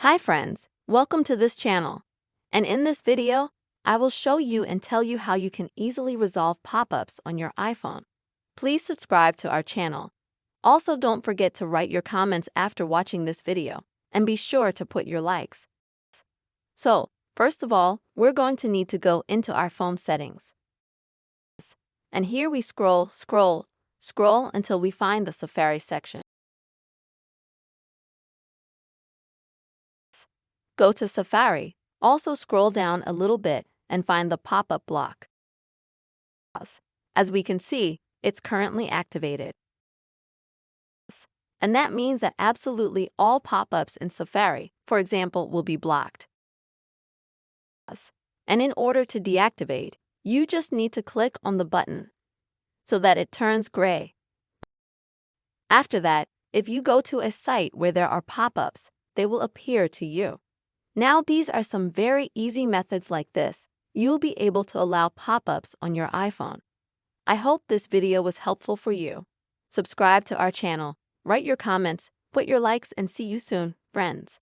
Hi friends, welcome to this channel. And in this video, I will show you and tell you how you can easily resolve pop-ups on your iPhone. Please subscribe to our channel. Also, don't forget to write your comments after watching this video, and be sure to put your likes. So, first of all, we're going to need to go into our phone settings. And here we scroll until we find the Safari section. Go to Safari. Also scroll down a little bit and find the pop-up block. As we can see, it's currently activated. And that means that absolutely all pop-ups in Safari, for example, will be blocked. And in order to deactivate, you just need to click on the button so that it turns gray. After that, if you go to a site where there are pop-ups, they will appear to you. Now, these are some very easy methods like this. You'll be able to allow pop-ups on your iPhone. I hope this video was helpful for you. Subscribe to our channel, write your comments, put your likes, and see you soon, friends.